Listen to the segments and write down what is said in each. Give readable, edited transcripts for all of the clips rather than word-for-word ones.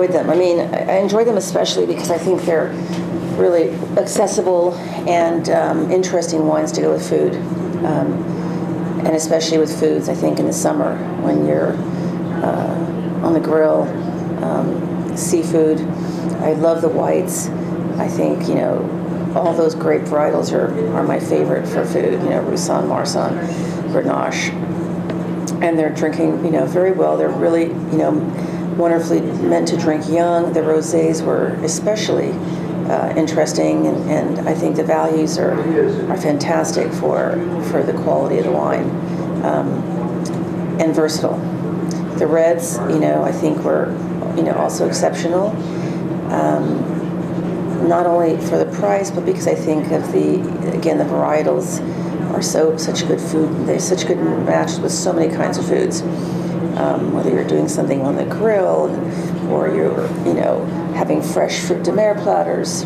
enjoyed them. I mean, I enjoyed them especially because I think they're really accessible and interesting wines to go with food. And especially with foods, I think in the summer when you're on the grill, seafood. I love the whites. I think, you know, all those grape varietals are my favorite for food, you know, Roussanne, Marsanne, Grenache. And they're drinking, you know, very well. They're really, you know, wonderfully meant to drink young. The rosés were especially interesting, and I think the values are fantastic for the quality of the wine, and versatile. The reds, you know, I think were, you know, also exceptional. Not only for the price, but because I think of the varietals are such good food. They're such good matches with so many kinds of foods. Whether you're doing something on the grill, or you're, you know, having fresh fruit de mer platters.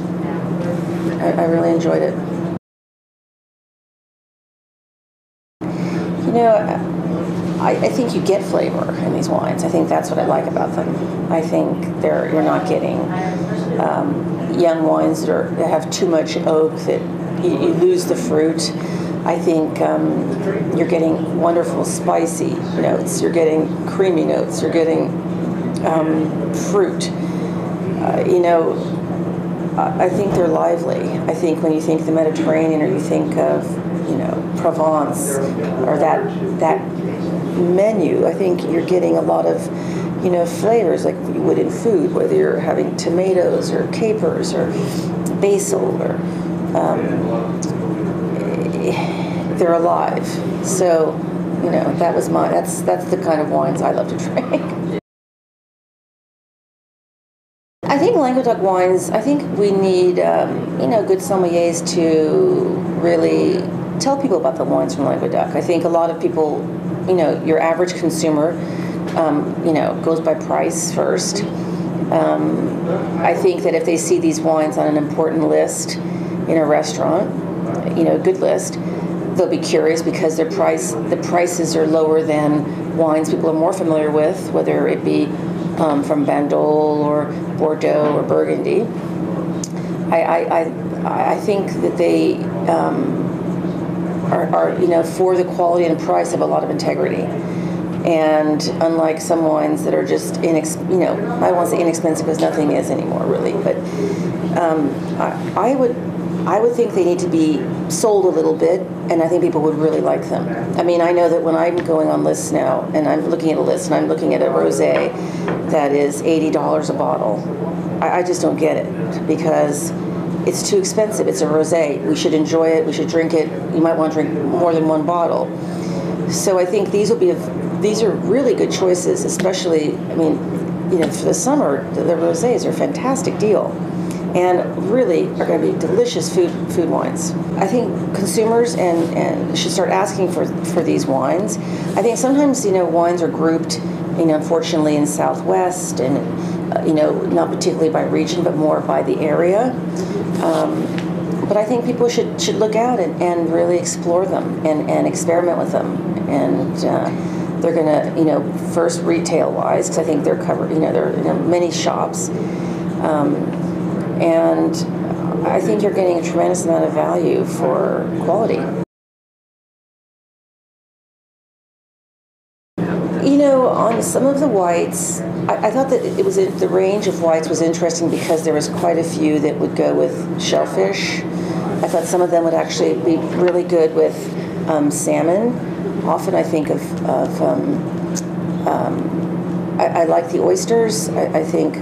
I really enjoyed it. You know, I think you get flavor in these wines. I think that's what I like about them. I think you're not getting young wines that have too much oak, that you lose the fruit. I think you're getting wonderful spicy notes. You're getting creamy notes. You're getting fruit. You know, I think they're lively. I think when you think of the Mediterranean, or you think of, you know, Provence, or that menu, I think you're getting a lot of, you know, flavors like you would in food, whether you're having tomatoes or capers or basil, or they're alive. So, you know, that's the kind of wines I love to drink. I think Languedoc wines, I think we need, you know, good sommeliers to really tell people about the wines from Languedoc. I think a lot of people, you know, your average consumer, you know, goes by price first. I think that if they see these wines on an important list in a restaurant, you know, a good list, they'll be curious because the prices are lower than wines people are more familiar with, whether it be from Bandol or Bordeaux or Burgundy. I think that they are, you know, for the quality and price, have a lot of integrity. And unlike some wines that are just you know, I don't want to say inexpensive because nothing is anymore really, but I would think they need to be sold a little bit, and I think people would really like them. I mean, I know that when I'm going on lists now, and I'm looking at a list, and I'm looking at a rosé that is $80 a bottle, I just don't get it, because it's too expensive. It's a rosé. We should enjoy it. We should drink it. You might want to drink more than one bottle. So I think these are really good choices, especially, I mean, you know, for the summer, the rosés are a fantastic deal, and really are going to be delicious food wines. I think consumers and should start asking for these wines. I think sometimes, you know, wines are grouped, you know, unfortunately in Southwest, and you know, not particularly by region, but more by the area. But I think people should look out and really explore them and experiment with them. And they're going to, you know, first retail-wise, because I think they're covered, you know, they're in many shops. And I think you're getting a tremendous amount of value for quality. You know, on some of the whites, I thought that the range of whites was interesting because there was quite a few that would go with shellfish. I thought some of them would actually be really good with salmon. Often I think I like the oysters. I think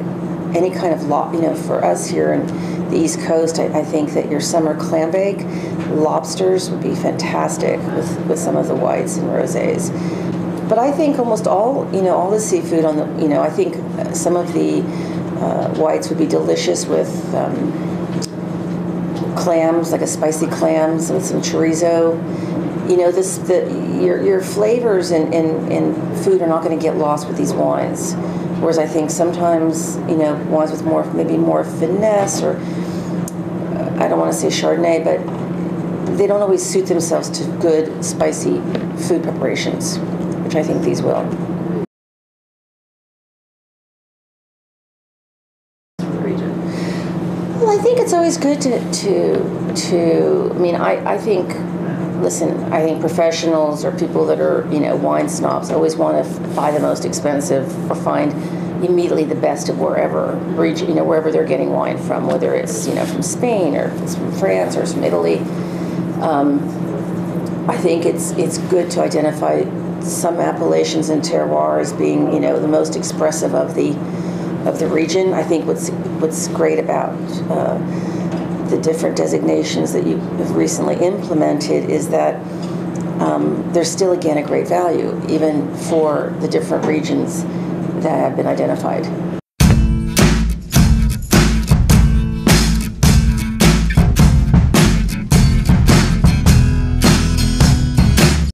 any kind of, you know, for us here in the East Coast, I think that your summer clam bake, lobsters would be fantastic with some of the whites and rosés. But I think almost all, you know, all the seafood on the, you know, I think some of the whites would be delicious with clams, like a spicy clams with some chorizo. You know, your flavors in food are not going to get lost with these wines. Whereas I think sometimes, you know, wines with maybe more finesse, or I don't want to say Chardonnay, but they don't always suit themselves to good, spicy food preparations, which I think these will. it's always good I mean, I think, listen, I think professionals or people that are, wine snobs always want to buy the most expensive or find immediately the best of wherever region, wherever they're getting wine from, whether it's, from Spain or if it's from France or it's from Italy. I think it's good to identify some appellations and terroirs being, the most expressive of the region. I think what's great about the different designations that you have recently implemented is that there's still, again, a great value, even for the different regions that have been identified.